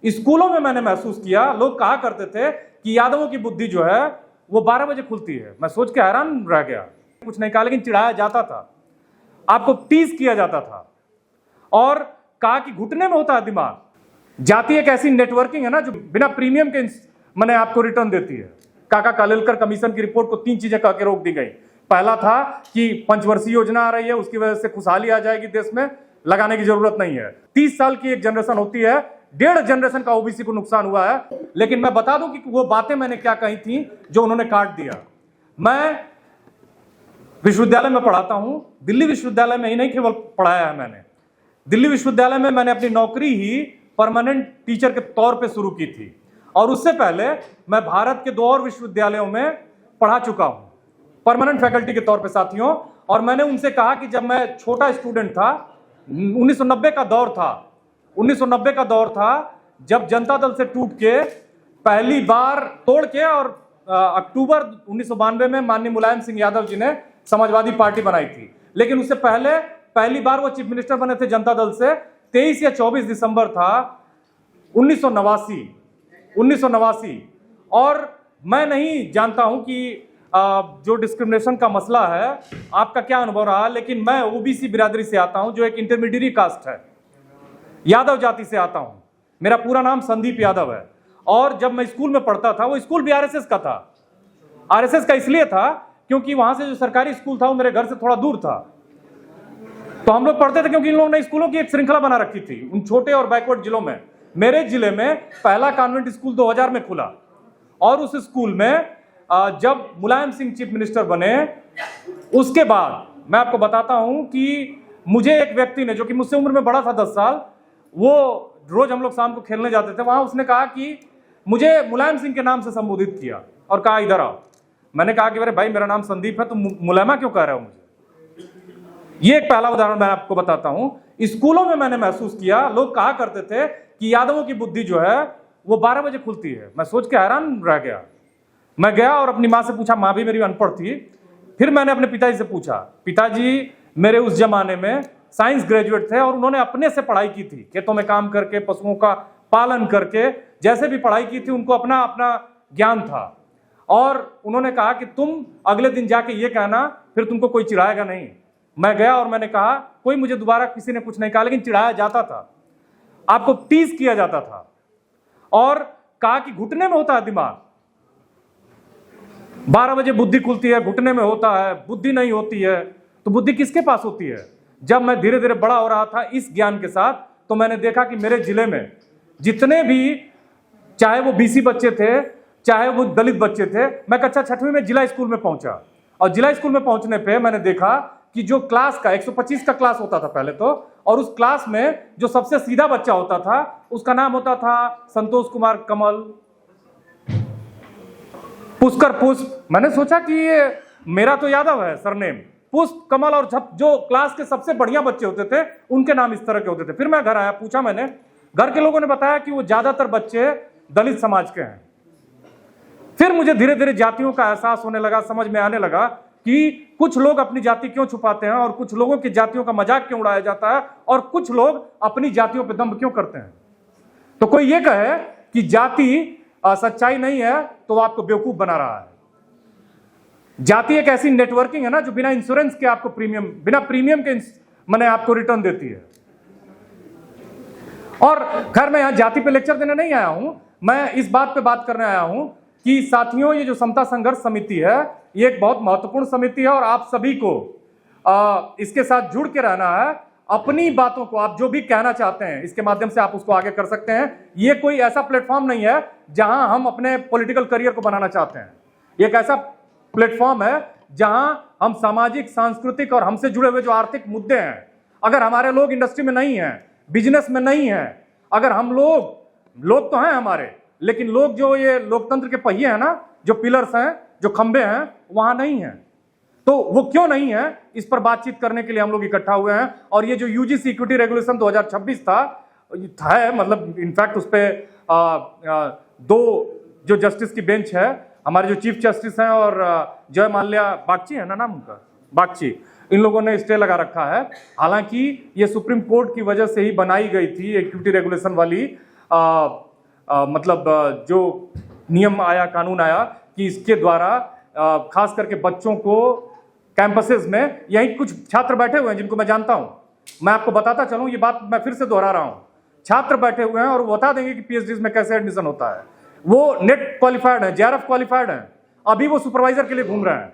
स्कूलों में मैंने महसूस किया, लोग कहा करते थे कि यादवों की बुद्धि जो है वो 12 बजे खुलती है। मैं सोच के हैरान रह गया। कुछ नहीं कहा, लेकिन चिढ़ाया जाता था, आपको टीज किया जाता था और कहा कि घुटने में होता है दिमाग। जाति एक ऐसी नेटवर्किंग है ना जो बिना प्रीमियम के मैंने आपको रिटर्न देती है। काका कालेलकर कमीशन की रिपोर्ट को 3 चीजें कह के रोक दी गई। पहला था कि पंचवर्षीय योजना आ रही है, उसकी वजह से खुशहाली आ जाएगी देश में, लगाने की जरूरत नहीं है। 30 साल की एक जनरेशन होती है, 1.5 जनरेशन का ओबीसी को नुकसान हुआ है। लेकिन मैं बता दूं कि वो बातें मैंने क्या कही थी जो उन्होंने काट दिया। मैं विश्वविद्यालय में पढ़ाता हूं, दिल्ली विश्वविद्यालय में ही नहीं केवल पढ़ाया है मैंने, दिल्ली विश्वविद्यालय में मैंने अपनी नौकरी ही परमानेंट टीचर के तौर पे शुरू की थी और उससे पहले मैं भारत के 2 और विश्वविद्यालयों में पढ़ा चुका हूं परमानेंट फैकल्टी के तौर पे साथियों। और मैंने उनसे कहा कि जब मैं छोटा स्टूडेंट था, 1990 का दौर था, 1990 का दौर था जब जनता दल से टूट के पहली बार तोड़ के और अक्टूबर 1992 में माननीय मुलायम सिंह यादव जी ने समाजवादी पार्टी बनाई थी। लेकिन उससे पहले पहली बार वो चीफ मिनिस्टर बने थे जनता दल से, 23 या 24 दिसंबर था 1989। और मैं नहीं जानता हूं कि जो डिस्क्रिमिनेशन का मसला है आपका क्या अनुभव रहा, लेकिन मैं ओबीसी बिरादरी से आता हूं जो एक इंटरमीडिएट कास्ट है, यादव जाति से आता हूं। मेरा पूरा नाम संदीप यादव है और जब मैं स्कूल में पढ़ता था वो स्कूल भी आरएसएस का था। आरएसएस का इसलिए था क्योंकि वहां से जो सरकारी स्कूल था वो मेरे घर से थोड़ा दूर था, तो हम लोग पढ़ते थे क्योंकि इन लोगों ने स्कूलों की एक श्रृंखला बना रखी थी उन छोटे और बैकवर्ड जिलों में। मेरे जिले में पहला कॉन्वेंट स्कूल 2000 में खुला और उस स्कूल में जब मुलायम सिंह चीफ मिनिस्टर बने उसके बाद मैं आपको बताता हूं कि मुझे एक व्यक्ति ने, जो कि मुझसे उम्र में बड़ा था 10 साल, वो रोज हम लोग शाम को खेलने जाते थे वहां, उसने कहा कि मुझे मुलायम सिंह के नाम से संबोधित किया और कहा इधर आओ। मैंने कहा कि अरे भाई मेरा नाम संदीप है, तुम मुलायमा क्यों कह रहे हो मुझे? ये एक पहला उदाहरण मैं आपको बताता हूं। स्कूलों में मैंने महसूस किया, लोग कहा करते थे कि यादवों की बुद्धि जो है वो 12 बजे खुलती है। मैं सोच के हैरान रह गया। मैं गया और अपनी माँ से पूछा, माँ भी मेरी अनपढ़ थी। फिर मैंने अपने पिताजी से पूछा, पिताजी मेरे उस जमाने में साइंस ग्रेजुएट थे और उन्होंने अपने से पढ़ाई की थी, खेतों में काम करके, पशुओं का पालन करके, जैसे भी पढ़ाई की थी उनको अपना अपना ज्ञान था। और उन्होंने कहा कि तुम अगले दिन जाके ये कहना, फिर तुमको कोई चिढ़ाएगा नहीं। मैं गया और मैंने कहा, कोई मुझे दोबारा किसी ने कुछ नहीं कहा, लेकिन चिढ़ाया जाता था, आपको टीज किया जाता था और कहा कि घुटने में होता है दिमाग, 12 बजे बुद्धि खुलती है, घुटने में होता है, बुद्धि नहीं होती है। तो बुद्धि किसके पास होती है? जब मैं धीरे धीरे बड़ा हो रहा था इस ज्ञान के साथ, तो मैंने देखा कि मेरे जिले में जितने भी, चाहे वो बीसी बच्चे थे, चाहे वो दलित बच्चे थे, मैं कक्षा 6वीं में जिला स्कूल में पहुंचा और जिला स्कूल में पहुंचने पे मैंने देखा कि जो क्लास का 125 का क्लास होता था पहले तो, और उस क्लास में जो सबसे सीधा बच्चा होता था उसका नाम होता था संतोष कुमार कमल, पुष्कर पुष्प। मैंने सोचा कि ये मेरा तो यादव है सरनेम, पुष्प कमल, और जो क्लास के सबसे बढ़िया बच्चे होते थे उनके नाम इस तरह के होते थे। फिर मैं घर आया, पूछा मैंने, घर के लोगों ने बताया कि वो ज्यादातर बच्चे दलित समाज के हैं। फिर मुझे धीरे धीरे जातियों का एहसास होने लगा, समझ में आने लगा कि कुछ लोग अपनी जाति क्यों छुपाते हैं और कुछ लोगों की जातियों का मजाक क्यों उड़ाया जाता है और कुछ लोग अपनी जातियों पर दंभ क्यों करते हैं। तो कोई ये कहे कि जाति सच्चाई नहीं है तो वो आपको बेवकूफ बना रहा है। जाति एक ऐसी नेटवर्किंग है ना जो बिना इंश्योरेंस के आपको बिना प्रीमियम के मैंने आपको रिटर्न देती है। और खैर मैं यहां जाति पे लेक्चर देने नहीं आया हूं, मैं इस बात पे बात करने आया हूं कि साथियों, ये जो समता संघर्ष समिति है ये एक बहुत महत्वपूर्ण समिति है और आप सभी को इसके साथ जुड़ के रहना है। अपनी बातों को आप जो भी कहना चाहते हैं इसके माध्यम से आप उसको आगे कर सकते हैं। ये कोई ऐसा प्लेटफॉर्म नहीं है जहां हम अपने पॉलिटिकल करियर को बनाना चाहते हैं। ये एक ऐसा प्लेटफॉर्म है जहां हम सामाजिक, सांस्कृतिक और हमसे जुड़े हुए जो आर्थिक मुद्दे हैं, अगर हमारे लोग इंडस्ट्री में नहीं हैं, बिजनेस में नहीं हैं, अगर हम लोग तो हैं हमारे, लेकिन लोग जो ये लोकतंत्र के पहिए हैं ना, जो पिलर्स हैं, जो खंबे हैं, वहां नहीं हैं। तो वो क्यों नहीं है, इस पर बातचीत करने के लिए हम लोग इकट्ठा हुए हैं। और ये जो यूजीसी इक्विटी रेगुलेशन 2026 था, मतलब इनफैक्ट उस पर 2 जो जस्टिस की बेंच है, हमारे जो चीफ जस्टिस हैं और जय माल्या बागची है ना नाम उनका, बागची, इन लोगों ने स्टे लगा रखा है। हालांकि ये सुप्रीम कोर्ट की वजह से ही बनाई गई थी इक्विटी रेगुलेशन वाली जो नियम आया, कानून आया कि इसके द्वारा खास करके बच्चों को कैंपसेस में, यही कुछ छात्र बैठे हुए हैं जिनको मैं जानता हूं, मैं आपको बताता चलूं, ये बात मैं फिर से दोहरा रहा हूं, छात्र बैठे हुए हैं और वो बता देंगे कि पीएचडी में कैसे एडमिशन होता है। वो नेट क्वालिफाइड है, जेआरएफ क्वालिफाइड है, अभी वो सुपरवाइजर के लिए घूम रहे हैं,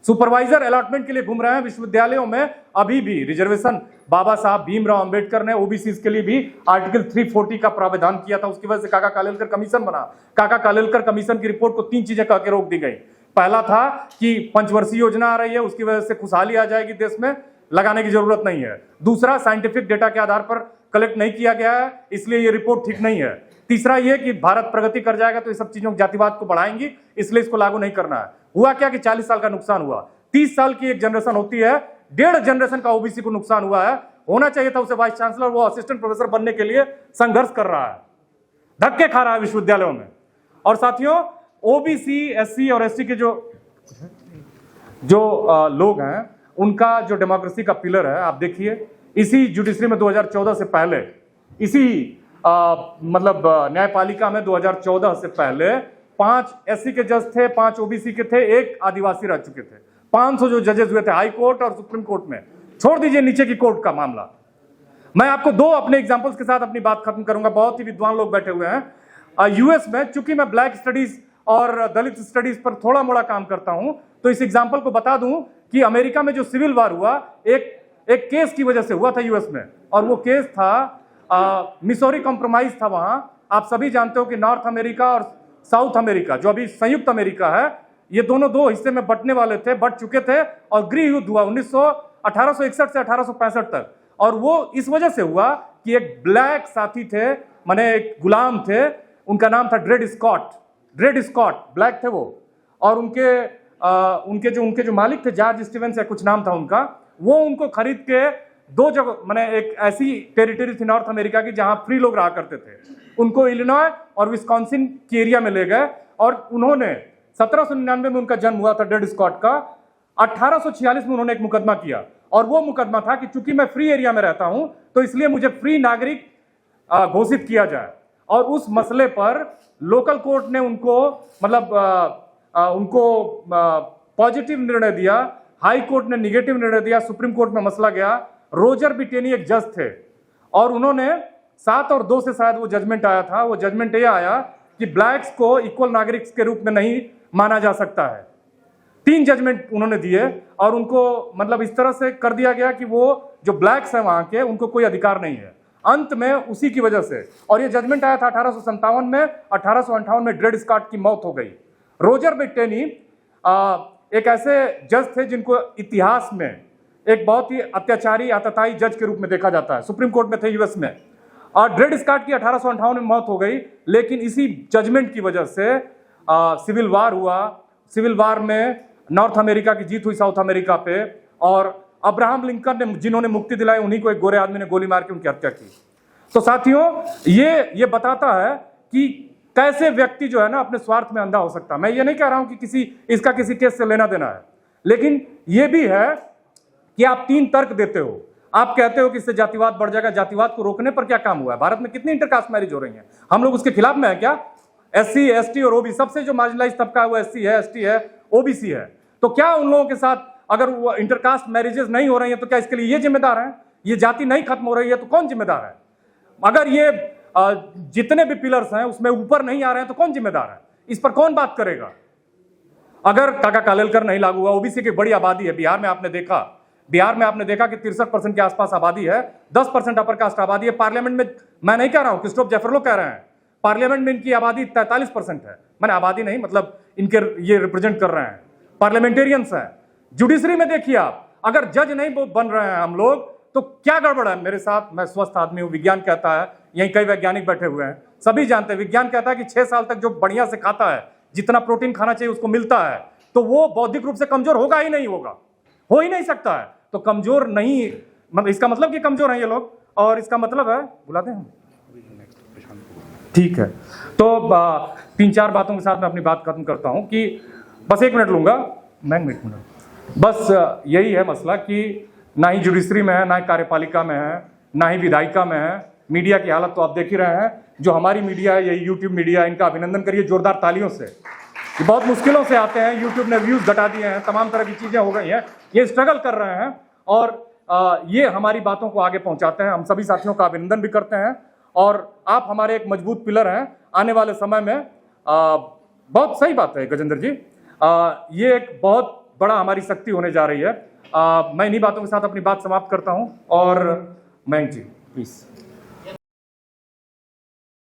सुपरवाइजर अलॉटमेंट के लिए घूम रहे हैं विश्वविद्यालयों में। अभी भी रिजर्वेशन बाबा साहब भीमराव अंबेडकर ने ओबीसी के लिए भी आर्टिकल 340 का प्रावधान किया था, उसकी वजह से काका कालेलकर कमीशन बना। काका कालेलकर कमीशन की रिपोर्ट को 3 चीजें कह के रोक दी गई। पहला था कि पंचवर्षीय योजना आ रही है, उसकी वजह से खुशहाली आ जाएगी देश में, लगाने की जरूरत नहीं है। दूसरा, साइंटिफिक डेटा के आधार पर कलेक्ट नहीं किया गया है, इसलिए ये रिपोर्ट ठीक नहीं है। तीसरा ये कि भारत प्रगति कर जाएगा तो ये सब चीजों जातिवाद को बढ़ाएंगी, इसलिए इसको लागू नहीं करना है। हुआ क्या कि 40 साल का नुकसान हुआ। 30 साल की एक जनरेशन होती है, 1.5 जनरेशन का ओबीसी को नुकसान हुआ है। होना चाहिए था उसे वाइस चांसलर, वो असिस्टेंट प्रोफेसर बनने के लिए संघर्ष कर रहा है, धक्के खा रहा है विश्वविद्यालयों में। और साथियों, ओबीसी, एससी और एसटी के जो लोग हैं, उनका जो डेमोक्रेसी का पिलर है, आप देखिए इसी जुडिशरी में 2014 से पहले, इसी न्यायपालिका में 2014 से पहले 5 एससी के जज थे, 5 ओबीसी के थे, 1 आदिवासी रह चुके थे। 500 जो जजेस हुए थे हाई कोर्ट और सुप्रीम कोर्ट में, छोड़ दीजिए नीचे की कोर्ट का मामला। मैं आपको 2 अपने एग्जांपल्स के साथ अपनी बात खत्म करूंगा। बहुत ही विद्वान लोग बैठे हुए हैं यूएस में। चूंकि मैं ब्लैक स्टडीज और दलित स्टडीज पर थोड़ा मोड़ा काम करता हूं, तो इस एग्जाम्पल को बता दूं कि अमेरिका में जो सिविल वार हुआ, एक केस की वजह से हुआ था यूएस में, और वो केस था मिसौरी कॉम्प्रोमाइज था। वहां आप सभी जानते हो कि नॉर्थ अमेरिका और साउथ अमेरिका, जो अभी संयुक्त अमेरिका है, ये दोनों 2 हिस्से में बंटने वाले थे, बंट चुके थे, और गृह युद्ध हुआ 1861 से 1865 तक। और वो इस वजह से हुआ कि एक ब्लैक साथी थे, माने एक गुलाम थे, उनका नाम था ड्रेड स्कॉट, ब्लैक थे वो, और उनके जो मालिक थे, जॉर्ज स्टीवेंस या कुछ नाम था उनका, वो उनको खरीद के 2 जगह, माने एक ऐसी टेरिटरी थी नॉर्थ अमेरिका की जहां फ्री लोग रहा करते थे, उनको इलिनॉय और विस्कॉन्सिन की एरिया में ले गए। और उन्होंने 1799 में उनका जन्म हुआ था ड्रेड स्कॉट का। 1846 में उन्होंने एक मुकदमा किया, और वो मुकदमा था कि चूंकि मैं फ्री एरिया में रहता हूं, तो इसलिए मुझे फ्री नागरिक घोषित किया जाए। और उस मसले पर लोकल कोर्ट ने उनको पॉजिटिव निर्णय दिया, हाई कोर्ट ने निगेटिव निर्णय दिया, सुप्रीम कोर्ट में मसला गया। रोजर बिटेनी एक जज थे, और उन्होंने 7 और 2 से शायद वो जजमेंट आया था। वो जजमेंट ये आया कि ब्लैक्स को इक्वल नागरिक के रूप में नहीं माना जा सकता है। 3 जजमेंट उन्होंने दिए, और उनको इस तरह से कर दिया गया कि वो जो ब्लैक्स हैं वहां के, उनको कोई अधिकार नहीं है। अंत में उसी की वजह से, और ये जजमेंट आया था 1857 में, 1858 में ड्रेड स्कॉट की मौत हो गई। रोजर बिटेनी एक ऐसे जज थे जिनको इतिहास में एक बहुत ही अत्याचारी, आतताई जज के रूप में देखा जाता है। सुप्रीम कोर्ट में थे यूएस में, और ड्रेड स्कॉट की 1858 में मौत हो गई। लेकिन इसी जजमेंट की वजह से सिविल वार हुआ। सिविल वार में नॉर्थ अमेरिका की जीत हुई साउथ अमेरिका पे, और अब्राहम लिंकन ने, जिन्होंने मुक्ति दिलाई, उन्हीं को एक गोरे आदमी ने गोली मार के उनकी हत्या की। तो साथियों, ये बताता है कि कैसे व्यक्ति जो है ना अपने स्वार्थ में अंधा हो सकता है। मैं ये नहीं कह रहा हूं कि किसी केस से लेना देना है, लेकिन ये भी है कि आप 3 तर्क देते हो। आप कहते हो कि इससे जातिवाद बढ़ जाएगा। जातिवाद को रोकने पर क्या काम हुआ है? भारत में कितनी इंटरकास्ट मैरिज हो रही है? हम लोग उसके खिलाफ में है क्या? एससी, एसटी और ओबीसी, सबसे जो मार्जिनलाइज तबका है वो एससी है, एसटी है, ओबीसी है। तो क्या उन लोगों के साथ अगर वो इंटरकास्ट मैरिजेस नहीं हो रही है, तो क्या इसके लिए ये जिम्मेदार है? ये जाति नहीं खत्म हो रही है तो कौन जिम्मेदार है? अगर ये जितने भी पिलर्स हैं उसमें ऊपर नहीं आ रहे हैं तो कौन जिम्मेदार है? इस पर कौन बात करेगा? अगर काका कालेलकर नहीं लागू हुआ, ओबीसी की बड़ी आबादी है बिहार में, आपने देखा कि 63% के आसपास आबादी है, 10% अपर कास्ट आबादी है। पार्लियामेंट में, मैं नहीं कह रहा हूं, क्रिस्टोफ जेफरलो कह रहे हैं, पार्लियामेंट में इनकी आबादी 43% है। मैंने आबादी नहीं, इनके ये रिप्रेजेंट कर रहे हैं, पार्लियामेंटेरियंस हैं। जुडिशरी में देखिए आप, अगर जज नहीं बन रहे हैं हम लोग, तो क्या गड़बड़ है? मेरे साथ, मैं स्वस्थ आदमी हूं, विज्ञान कहता है, यहीं कई वैज्ञानिक बैठे हुए हैं, सभी जानते हैं, विज्ञान कहता है कि 6 साल तक जो बढ़िया से खाता है, जितना प्रोटीन खाना चाहिए उसको मिलता है, तो वो बौद्धिक रूप से कमजोर होगा ही नहीं, हो ही नहीं सकता है। तो कमजोर नहीं, इसका मतलब कि कमजोर हैं ये लोग, और इसका मतलब है, बुलाते हैं, ठीक है। तो 3-4 बातों के साथ मैं अपनी बात खत्म करता हूं कि बस 1 मिनट लूंगा, मैं 1 मिनट, बस यही है मसला कि ना ही जुडिशरी में है, ना ही कार्यपालिका में है, ना ही विधायिका में है, मीडिया की हालत तो आप देख ही रहे हैं। जो हमारी मीडिया है, ये यूट्यूब मीडिया, इनका अभिनंदन करिए जोरदार तालियों से। ये बहुत मुश्किलों से आते हैं, यूट्यूब ने व्यूज घटा दिए हैं, तमाम तरह की चीजें हो गई हैं, ये स्ट्रगल कर रहे हैं और ये हमारी बातों को आगे पहुंचाते हैं। हम सभी साथियों का अभिनंदन भी करते हैं और आप हमारे एक मजबूत पिलर हैं आने वाले समय में। बहुत सही बात है गजेंद्र जी, ये एक बहुत बड़ा हमारी शक्ति होने जा रही है। मैं इन्हीं बातों के साथ अपनी बात समाप्त करता हूं और मयंक जी प्लीज।